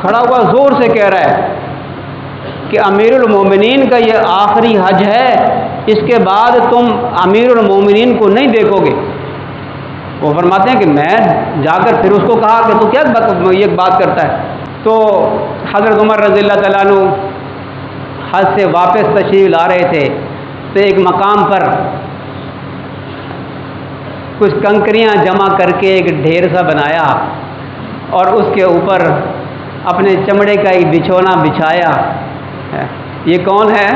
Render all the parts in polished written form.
کھڑا ہوا زور سے کہہ رہا ہے کہ امیر المومنین کا یہ آخری حج ہے، اس کے بعد تم امیر المومنین کو نہیں دیکھو گے۔ وہ فرماتے ہیں کہ میں جا کر پھر اس کو کہا کہ تو کیا یہ بات کرتا ہے؟ تو حضرت عمر رضی اللہ تعالیٰ عنہ حج سے واپس تشریف لا رہے تھے تو ایک مقام پر کچھ کنکریاں جمع کر کے ایک ڈھیر سا بنایا اور اس کے اوپر اپنے چمڑے کا ایک بچھونا بچھایا۔ یہ کون ہے؟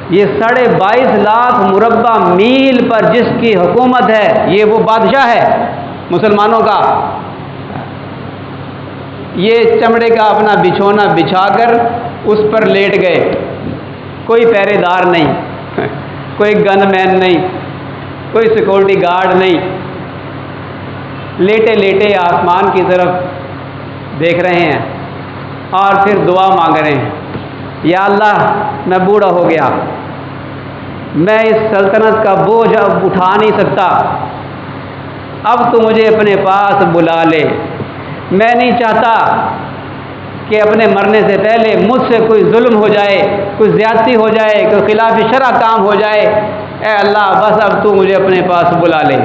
یہ 22.5 لاکھ مربع میل پر جس کی حکومت ہے، یہ وہ بادشاہ ہے مسلمانوں کا۔ یہ چمڑے کا اپنا بچھونا بچھا کر اس پر لیٹ گئے، کوئی پہرے دار نہیں، کوئی گن مین نہیں، کوئی سیکورٹی گارڈ نہیں، لیٹے لیٹے آسمان کی طرف دیکھ رہے ہیں اور پھر دعا مانگ رہے ہیں، یا اللہ میں بوڑھا ہو گیا، میں اس سلطنت کا بوجھ اب اٹھا نہیں سکتا، اب تو مجھے اپنے پاس بلا لے، میں نہیں چاہتا کہ اپنے مرنے سے پہلے مجھ سے کوئی ظلم ہو جائے، کوئی زیادتی ہو جائے، کوئی خلاف شرع کام ہو جائے، اے اللہ بس اب تو مجھے اپنے پاس بلا لے۔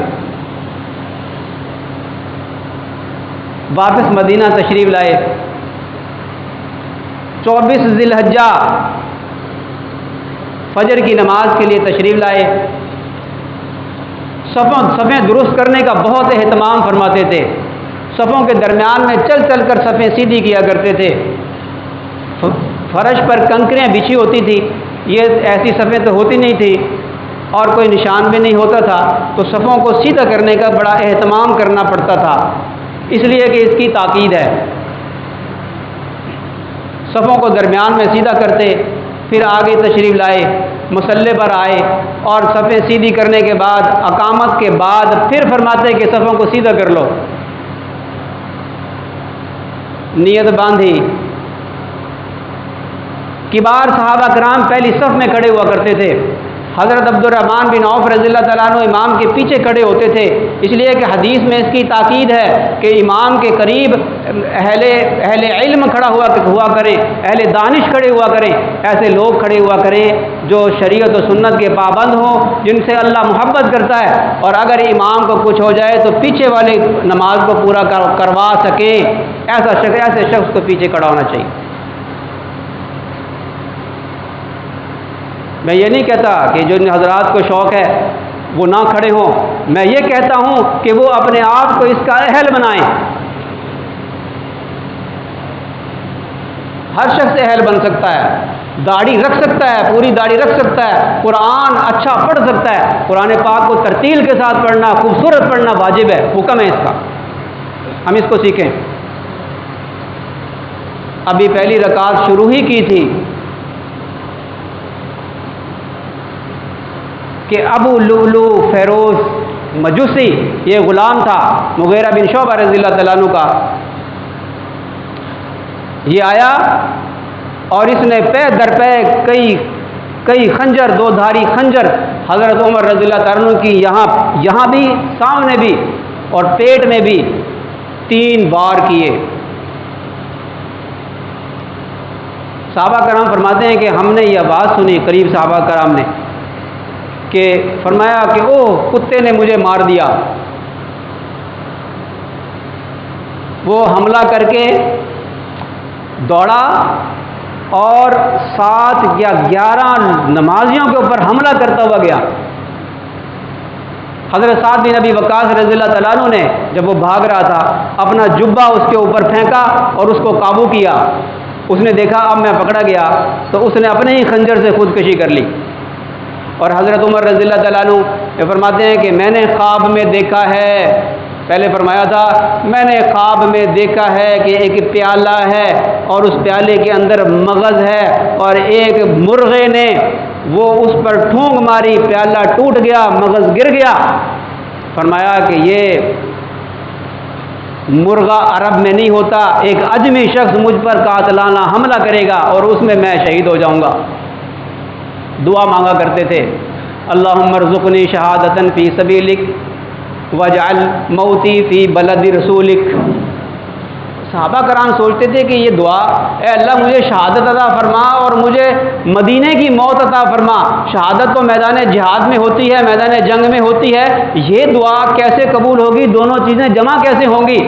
واپس مدینہ تشریف لائے، 24 ذی الحجہ فجر کی نماز کے لیے تشریف لائے۔ صفیں درست کرنے کا بہت اہتمام فرماتے تھے، صفوں کے درمیان میں چل چل کر صفیں سیدھی کیا کرتے تھے۔ فرش پر کنکریاں بچھی ہوتی تھی، یہ ایسی صفیں تو ہوتی نہیں تھی اور کوئی نشان بھی نہیں ہوتا تھا، تو صفوں کو سیدھا کرنے کا بڑا اہتمام کرنا پڑتا تھا، اس لیے کہ اس کی تاکید ہے۔ صفوں کو درمیان میں سیدھا کرتے، پھر آگے تشریف لائے، مصلی پر آئے اور صفیں سیدھی کرنے کے بعد اقامت کے بعد پھر فرماتے کہ صفوں کو سیدھا کر لو۔ نیت باندھی، کبار صحابہ کرام پہلی صف میں کھڑے ہوا کرتے تھے، حضرت عبد الرحمن بن عوف رضی اللہ تعالیٰ عنہ امام کے پیچھے کھڑے ہوتے تھے، اس لیے کہ حدیث میں اس کی تاکید ہے کہ امام کے قریب اہل علم کھڑا ہوا کریں، اہل دانش کھڑے ہوا کریں، ایسے لوگ کھڑے ہوا کریں جو شریعت و سنت کے پابند ہوں، جن سے اللہ محبت کرتا ہے، اور اگر امام کو کچھ ہو جائے تو پیچھے والے نماز کو پورا کروا سکیں، ایسے شخص کو پیچھے کھڑا ہونا چاہیے۔ میں یہ نہیں کہتا کہ جو حضرات کو شوق ہے وہ نہ کھڑے ہوں، میں یہ کہتا ہوں کہ وہ اپنے آپ کو اس کا اہل بنائیں۔ ہر شخص اہل بن سکتا ہے، داڑھی رکھ سکتا ہے، پوری داڑھی رکھ سکتا ہے، قرآن اچھا پڑھ سکتا ہے، قرآن پاک کو ترتیل کے ساتھ پڑھنا، خوبصورت پڑھنا واجب ہے، حکم ہے اس کا، ہم اس کو سیکھیں۔ ابھی پہلی رکعت شروع ہی کی تھی کہ ابو لؤلؤ فیروز مجوسی، یہ غلام تھا مغیرہ بن شعبہ رضی اللہ تعالیٰ عنہ کا، یہ آیا اور اس نے پے در پے کئی خنجر، 2 دھاری خنجر حضرت عمر رضی اللہ تعالیٰ عنہ کی یہاں بھی، سامنے بھی اور پیٹ میں بھی 3 بار کیے۔ صحابہ کرام فرماتے ہیں کہ ہم نے یہ آواز سنی، قریب صحابہ کرام نے، کہ فرمایا کہ اوہ کتے نے مجھے مار دیا۔ وہ حملہ کر کے دوڑا اور 7 یا 11 نمازیوں کے اوپر حملہ کرتا ہوا گیا۔ حضرت سعد بن ابی وقاص رضی اللہ تعالیٰ عنہ نے جب وہ بھاگ رہا تھا اپنا جبہ اس کے اوپر پھینکا اور اس کو قابو کیا۔ اس نے دیکھا اب میں پکڑا گیا تو اس نے اپنے ہی خنجر سے خودکشی کر لی۔ اور حضرت عمر رضی اللہ تعالیٰ عنہ یہ فرماتے ہیں کہ میں نے خواب میں دیکھا ہے، پہلے فرمایا تھا میں نے خواب میں دیکھا ہے کہ ایک پیالہ ہے اور اس پیالے کے اندر مغز ہے، اور ایک مرغے نے وہ اس پر ٹھونگ ماری، پیالہ ٹوٹ گیا، مغز گر گیا۔ فرمایا کہ یہ مرغہ عرب میں نہیں ہوتا، ایک اجمی شخص مجھ پر قاتلانہ حملہ کرے گا اور اس میں شہید ہو جاؤں گا۔ دعا مانگا کرتے تھے، اللہم ارزقنی شہادتاً فی سبیلک واجعل موتی فی بلد رسولک۔ صحابہ کرام سوچتے تھے کہ یہ دعا، اے اللہ مجھے شہادت عطا فرما اور مجھے مدینے کی موت عطا فرما۔ شہادت تو میدان جہاد میں ہوتی ہے، میدان جنگ میں ہوتی ہے، یہ دعا کیسے قبول ہوگی؟ دونوں چیزیں جمع کیسے ہوں گی؟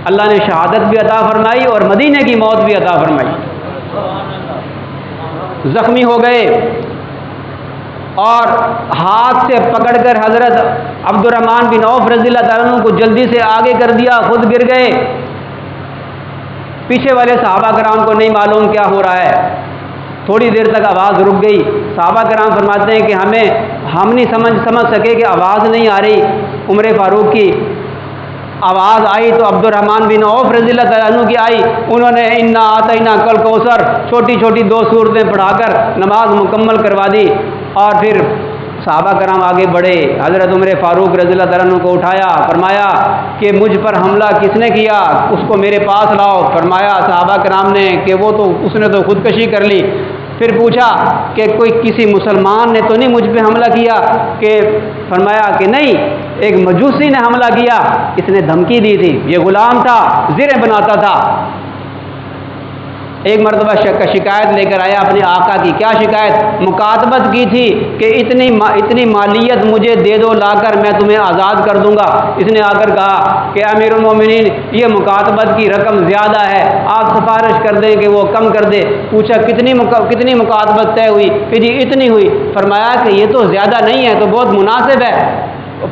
اللہ نے شہادت بھی عطا فرمائی اور مدینے کی موت بھی عطا فرمائی۔ زخمی ہو گئے اور ہاتھ سے پکڑ کر حضرت عبد الرحمن بن عوف رضی اللہ تعالیٰ عنہ کو جلدی سے آگے کر دیا، خود گر گئے۔ پیچھے والے صحابہ کرام کو نہیں معلوم کیا ہو رہا ہے، تھوڑی دیر تک آواز رک گئی۔ صحابہ کرام فرماتے ہیں کہ ہم نہیں سمجھ سکے کہ آواز نہیں آ رہی۔ عمر فاروق کی آواز آئی تو عبد الرحمن بن عوف رضی اللہ تعالیٰ عنہ کی آئی، انہوں نے انا آتینا کل کوثر چھوٹی چھوٹی 2 سورتیں پڑھا کر نماز مکمل کروا دی، اور پھر صحابہ کرام آگے بڑھے۔ حضرت عمر فاروق رضی اللہ تعالیٰ عنہ کو اٹھایا، فرمایا کہ مجھ پر حملہ کس نے کیا، اس کو میرے پاس لاؤ۔ فرمایا صحابہ کرام نے کہ اس نے تو خودکشی کر لی۔ پھر پوچھا کہ کوئی کسی مسلمان نے تو نہیں مجھ پہ حملہ کیا؟ کہ فرمایا کہ نہیں، ایک مجوسی نے حملہ کیا، اس نے دھمکی دی تھی، یہ غلام تھا، زریں بناتا تھا۔ ایک مرتبہ شکایت لے کر آیا اپنے آقا کی۔ کیا شکایت؟ مکاتبت کی تھی کہ اتنی مالیت مجھے دے دو لا کر، میں تمہیں آزاد کر دوں گا۔ اس نے آ کر کہا کہ امیر المومنین یہ مکاتبت کی رقم زیادہ ہے، آپ سفارش کر دیں کہ وہ کم کر دے۔ پوچھا کتنی مکاتبت طے ہوئی؟ کہ جی اتنی ہوئی۔ فرمایا کہ یہ تو زیادہ نہیں ہے، تو بہت مناسب ہے۔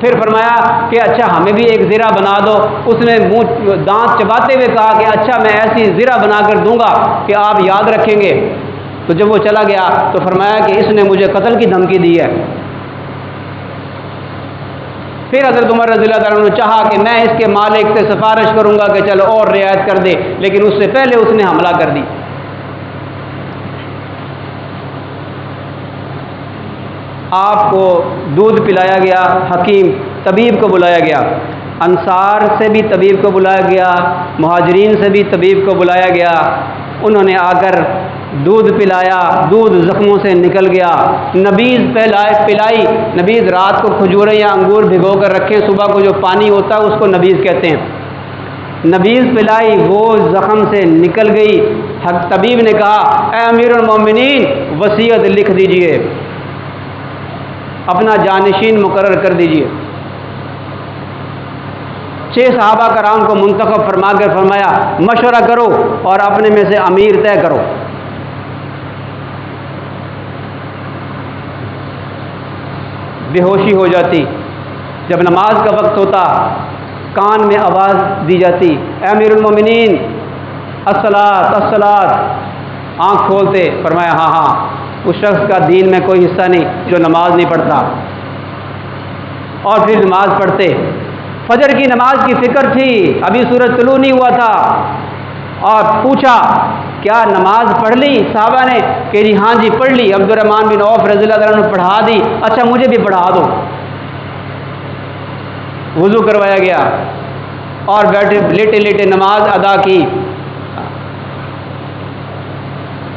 پھر فرمایا کہ اچھا ہمیں بھی ایک زرہ بنا دو۔ اس نے دانت چباتے ہوئے کہا کہ اچھا میں ایسی زرہ بنا کر دوں گا کہ آپ یاد رکھیں گے۔ تو جب وہ چلا گیا تو فرمایا کہ اس نے مجھے قتل کی دھمکی دی ہے۔ پھر حضرت عمر رضی اللہ تعالیٰ نے چاہا کہ میں اس کے مالک سے سفارش کروں گا کہ چلو اور رعایت کر دے، لیکن اس سے پہلے اس نے حملہ کر دی۔ آپ کو دودھ پلایا گیا، حکیم طبیب کو بلایا گیا، انصار سے بھی طبیب کو بلایا گیا، مہاجرین سے بھی طبیب کو بلایا گیا۔ انہوں نے آ کر دودھ پلایا، دودھ زخموں سے نکل گیا۔ نبیذ پلائی، نبیذ رات کو کھجوریں یا انگور بھگو کر رکھیں، صبح کو جو پانی ہوتا ہے اس کو نبیذ کہتے ہیں۔ نبیذ پلائی، وہ زخم سے نکل گئی۔ طبیب نے کہا اے امیر المومنین وصیت لکھ دیجئے، اپنا جانشین مقرر کر دیجئے۔ 6 صحابہ کرام کو منتخب فرما کر فرمایا مشورہ کرو اور اپنے میں سے امیر طے کرو۔ بے ہوشی ہو جاتی، جب نماز کا وقت ہوتا کان میں آواز دی جاتی اے امیر المومنین الصلاۃ الصلاۃ، آنکھ کھولتے، فرمایا ہاں اس شخص کا دین میں کوئی حصہ نہیں جو نماز نہیں پڑھتا، اور پھر نماز پڑھتے۔ فجر کی نماز کی فکر تھی، ابھی سورج طلوع نہیں ہوا تھا، اور پوچھا کیا نماز پڑھ لی؟ صحابہ نے کہ جی ہاں جی پڑھ لی۔ عبد الرحمن بن عوف رضی اللہ عنہ نے پڑھا دی۔ اچھا مجھے بھی پڑھا دو۔ وضو کروایا گیا اور لیٹے لیٹے نماز ادا کی۔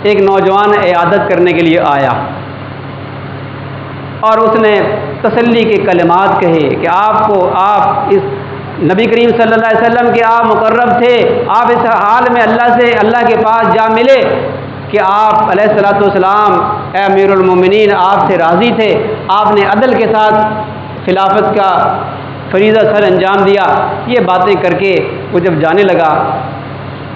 ایک نوجوان عیادت کرنے کے لیے آیا اور اس نے تسلی کے کلمات کہے کہ آپ اس نبی کریم صلی اللہ علیہ وسلم کے آپ مقرب تھے، آپ اس حال میں اللہ کے پاس جا ملے کہ آپ علیہ الصلوۃ والسلام اے امیر المومنین آپ سے راضی تھے، آپ نے عدل کے ساتھ خلافت کا فریضہ سر انجام دیا۔ یہ باتیں کر کے وہ جب جانے لگا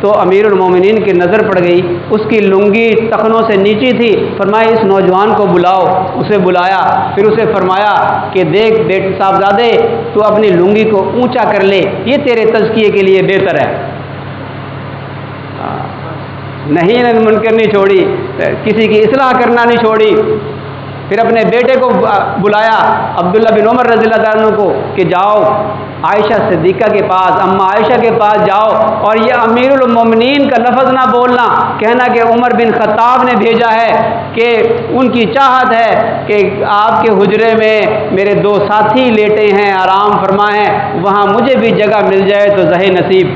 تو امیر المومنین کی نظر پڑ گئی، اس کی لنگی ٹخنوں سے نیچی تھی۔ فرمایا اس نوجوان کو بلاؤ۔ اسے بلایا، پھر اسے فرمایا کہ دیکھ بیٹے صاحبزادے تو اپنی لنگی کو اونچا کر لے، یہ تیرے تزکیے کے لیے بہتر ہے۔ نہیں منکر نہیں چھوڑی، کسی کی اصلاح کرنا نہیں چھوڑی۔ پھر اپنے بیٹے کو بلایا عبداللہ بن عمر رضی اللہ عنہ کو کہ جاؤ عائشہ صدیقہ کے پاس، اماں عائشہ کے پاس جاؤ، اور یہ امیر المومنین کا لفظ نہ بولنا، کہنا کہ عمر بن خطاب نے بھیجا ہے، کہ ان کی چاہت ہے کہ آپ کے حجرے میں میرے 2 ساتھی لیٹے ہیں، آرام فرما ہیں، وہاں مجھے بھی جگہ مل جائے تو زہ نصیب۔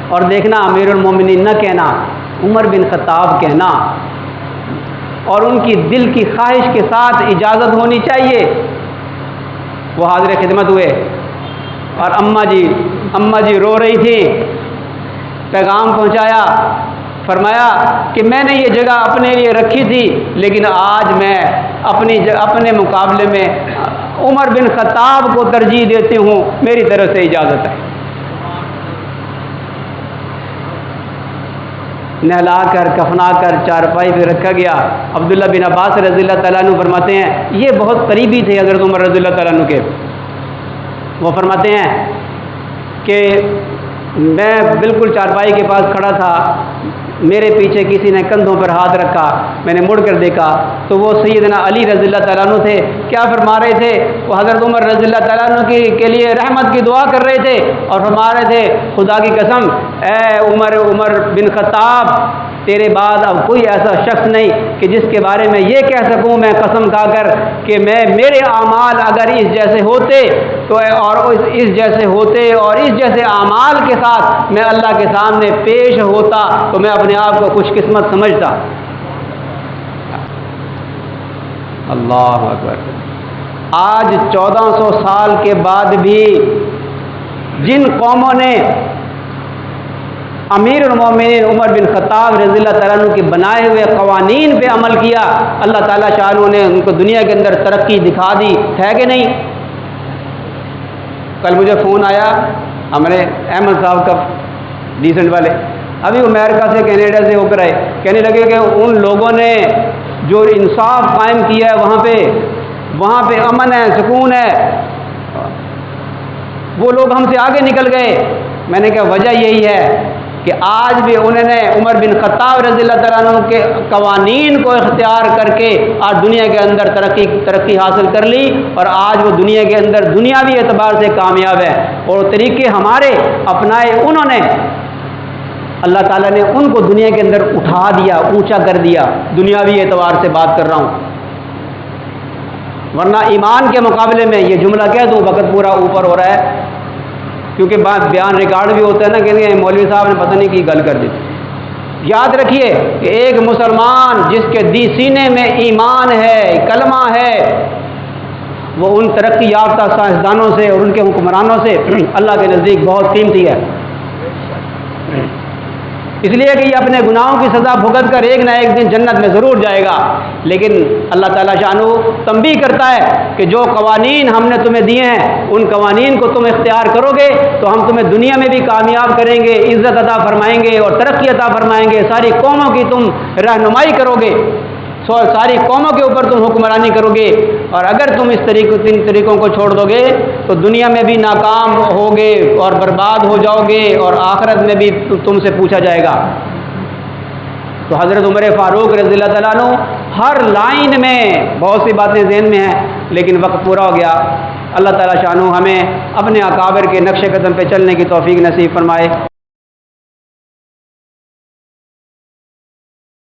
اور دیکھنا امیر المومنین نہ کہنا، عمر بن خطاب کہنا، اور ان کی دل کی خواہش کے ساتھ اجازت ہونی چاہیے۔ وہ حاضر خدمت ہوئے اور اماں جی اماں جی رو رہی تھی، پیغام پہنچایا، فرمایا کہ میں نے یہ جگہ اپنے لیے رکھی تھی، لیکن آج میں اپنے مقابلے میں عمر بن خطاب کو ترجیح دیتی ہوں، میری طرف سے اجازت ہے۔ نہلا کر کفنا کر چارپائی پہ رکھا گیا۔ عبداللہ بن عباس رضی اللہ تعالیٰ عنہ فرماتے ہیں، یہ بہت قریبی تھے حضرت عمر رضی اللہ تعالیٰ عنہ کے، وہ فرماتے ہیں کہ میں بالکل چارپائی کے پاس کھڑا تھا، میرے پیچھے کسی نے کندھوں پر ہاتھ رکھا، میں نے مڑ کر دیکھا تو وہ سیدنا علی رضی اللہ تعالیٰ عنہ تھے۔ کیا فرما رہے تھے؟ وہ حضرت عمر رضی اللہ تعالیٰ عنہ کے لیے رحمت کی دعا کر رہے تھے اور فرما رہے تھے، خدا کی قسم اے عمر بن خطاب، تیرے بعد اب کوئی ایسا شخص نہیں کہ جس کے بارے میں یہ کہہ سکوں میں قسم کھا کر کہ میرے اعمال اگر اس جیسے ہوتے تو اور اس جیسے ہوتے اور اس جیسے اعمال کے ساتھ میں اللہ کے سامنے پیش ہوتا تو میں اپنے آپ کو خوش قسمت سمجھتا۔ اللہ اکبر۔ آج 1400 سال کے بعد بھی جن قوموں نے امیر المومنین عمر بن خطاب رضی اللہ تعالیٰ عنہ کے بنائے ہوئے قوانین پہ عمل کیا، اللہ تعالیٰ شاہ نے ان کو دنیا کے اندر ترقی دکھا دی، ہے کہ نہیں؟ کل مجھے فون آیا ہمارے احمد صاحب کا، ڈیسنٹ والے، ابھی امریکہ سے کینیڈا سے ہو کر آئے، کہنے لگے کہ ان لوگوں نے جو انصاف قائم کیا ہے وہاں پہ امن ہے، سکون ہے، وہ لوگ ہم سے آگے نکل گئے۔ میں نے کہا وجہ یہی ہے کہ آج بھی انہوں نے عمر بن خطاب رضی اللہ تعالیٰ عنہ کے قوانین کو اختیار کر کے آج دنیا کے اندر ترقی حاصل کر لی، اور آج وہ دنیا کے اندر دنیاوی اعتبار سے کامیاب ہے، اور طریقے ہمارے اپنائے انہوں نے، اللہ تعالیٰ نے ان کو دنیا کے اندر اٹھا دیا، اونچا کر دیا، دنیاوی اعتبار سے بات کر رہا ہوں۔ ورنہ ایمان کے مقابلے میں یہ جملہ کہہ دوں وقت پورا اوپر ہو رہا ہے، کیونکہ بیان ریکارڈ بھی ہوتا ہے نا، کہ مولوی صاحب نے پتہ نہیں کی گل کر دی۔ یاد رکھیے کہ ایک مسلمان جس کے سینے میں ایمان ہے، کلمہ ہے، وہ ان ترقی یافتہ سائنسدانوں سے اور ان کے حکمرانوں سے اللہ کے نزدیک بہت قیمتی ہے، اس لیے کہ یہ اپنے گناہوں کی سزا بھگت کر ایک نہ ایک دن جنت میں ضرور جائے گا۔ لیکن اللہ تعالیٰ شانو تنبیہ کرتا ہے کہ جو قوانین ہم نے تمہیں دیے ہیں ان قوانین کو تم اختیار کرو گے تو ہم تمہیں دنیا میں بھی کامیاب کریں گے، عزت عطا فرمائیں گے اور ترقی عطا فرمائیں گے، ساری قوموں کی تم رہنمائی کرو گے، ساری قوموں کے اوپر تم حکمرانی کرو گے، اور اگر تم اس تین طریقوں کو چھوڑ دو گے تو دنیا میں بھی ناکام ہوگے اور برباد ہو جاؤ گے، اور آخرت میں بھی تم سے پوچھا جائے گا۔ تو حضرت عمر فاروق رضی اللہ تعالیٰ عنہ ہر لائن میں بہت سی باتیں ذہن میں ہیں، لیکن وقت پورا ہو گیا۔ اللہ تعالیٰ شانو ہمیں اپنے اکابر کے نقش قدم پہ چلنے کی توفیق نصیب فرمائے۔